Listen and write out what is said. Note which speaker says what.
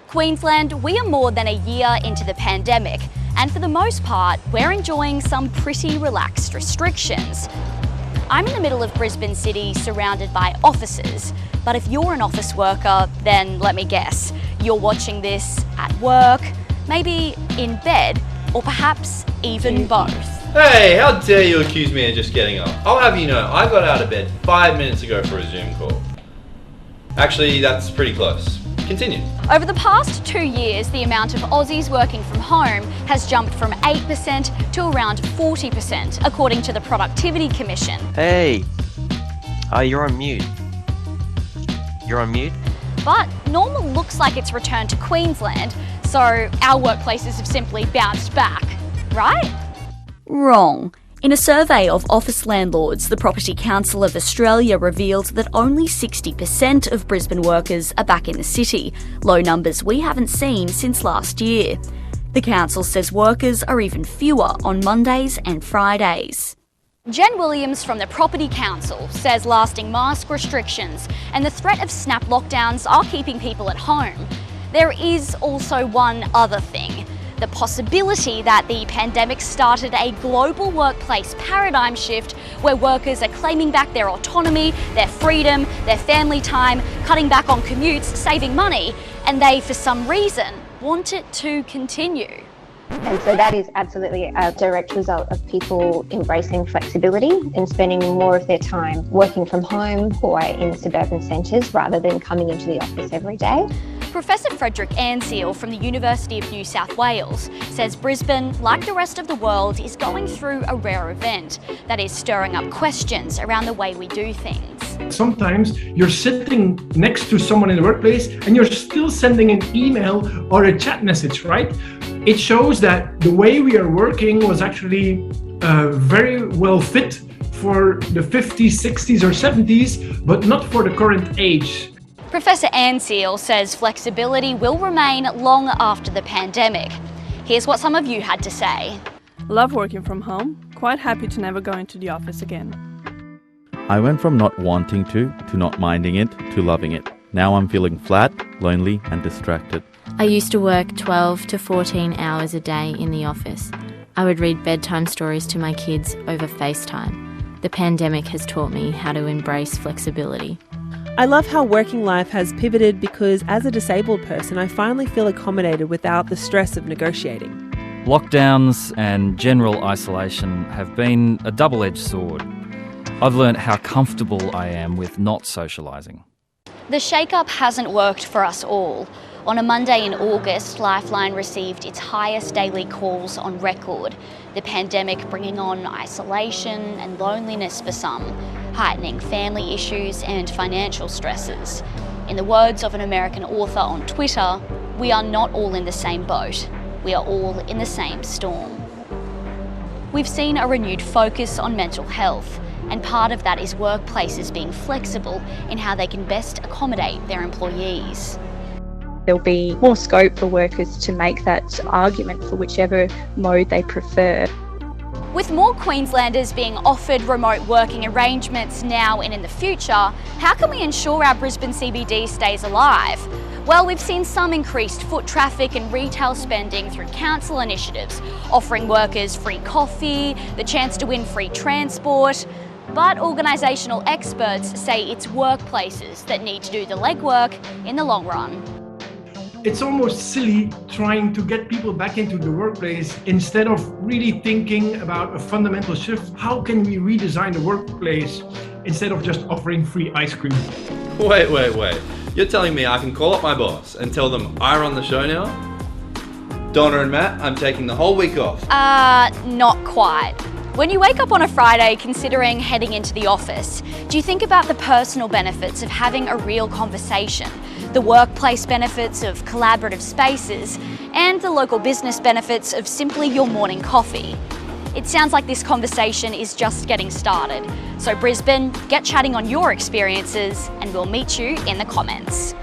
Speaker 1: Queensland, we are more than a year into the pandemic, and for the most part, we're enjoying some pretty relaxed restrictions. I'm in the middle of Brisbane City, surrounded by offices, but if you're an office worker, then let me guess, you're watching this at work, maybe in bed, or perhaps even both.
Speaker 2: Hey, how dare you accuse me of just getting up? I'll have you know, I got out of bed 5 minutes ago for a Zoom call. Actually, that's pretty close. Continue.
Speaker 1: Over the past 2 years, the amount of Aussies working from home has jumped from 8% to around 40%, according to the Productivity Commission.
Speaker 3: Hey, you're on mute. You're on mute?
Speaker 1: But normal looks like it's returned to Queensland, so our workplaces have simply bounced back, right? Wrong. In a survey of office landlords, the Property Council of Australia revealed that only 60% of Brisbane workers are back in the city, low numbers we haven't seen since last year. The council says workers are even fewer on Mondays and Fridays. Jen Williams from the Property Council says lasting mask restrictions and the threat of snap lockdowns are keeping people at home. There is also one other thing. The possibility that the pandemic started a global workplace paradigm shift where workers are claiming back their autonomy, their freedom, their family time, cutting back on commutes, saving money, and they, for some reason, want it to continue.
Speaker 4: And so that is absolutely a direct result of people embracing flexibility and spending more of their time working from home or in suburban centres rather than coming into the office every day.
Speaker 1: Professor Frederick Anseal from the University of New South Wales says Brisbane, like the rest of the world, is going through a rare event that is stirring up questions around the way we do things.
Speaker 5: Sometimes you're sitting next to someone in the workplace and you're still sending an email or a chat message, right? It shows that the way we are working was actually very well fit for the 50s, 60s or 70s, but not for the current age.
Speaker 1: Professor Anseal says flexibility will remain long after the pandemic. Here's what some of you had to say.
Speaker 6: Love working from home, quite happy to never go into the office again.
Speaker 7: I went from not wanting to not minding it, to loving it. Now I'm feeling flat, lonely and distracted.
Speaker 8: I used to work 12 to 14 hours a day in the office. I would read bedtime stories to my kids over FaceTime. The pandemic has taught me how to embrace flexibility.
Speaker 9: I love how working life has pivoted because as a disabled person, I finally feel accommodated without the stress of negotiating.
Speaker 10: Lockdowns and general isolation have been a double-edged sword. I've learnt how comfortable I am with not socialising.
Speaker 1: The shake-up hasn't worked for us all. On a Monday in August, Lifeline received its highest daily calls on record, the pandemic bringing on isolation and loneliness for some, heightening family issues and financial stresses. In the words of an American author on Twitter, we are not all in the same boat. We are all in the same storm. We've seen a renewed focus on mental health, and part of that is workplaces being flexible in how they can best accommodate their employees.
Speaker 11: There'll be more scope for workers to make that argument for whichever mode they prefer.
Speaker 1: With more Queenslanders being offered remote working arrangements now and in the future, how can we ensure our Brisbane CBD stays alive? Well, we've seen some increased foot traffic and retail spending through council initiatives, offering workers free coffee, the chance to win free transport. But organisational experts say it's workplaces that need to do the legwork in the long run.
Speaker 5: It's almost silly trying to get people back into the workplace instead of really thinking about a fundamental shift. How can we redesign the workplace instead of just offering free ice cream?
Speaker 2: Wait. You're telling me I can call up my boss and tell them I run the show now? Donna and Matt, I'm taking the whole week off.
Speaker 1: Not quite. When you wake up on a Friday considering heading into the office, do you think about the personal benefits of having a real conversation, the workplace benefits of collaborative spaces, and the local business benefits of simply your morning coffee? It sounds like this conversation is just getting started. So Brisbane, get chatting on your experiences and we'll meet you in the comments.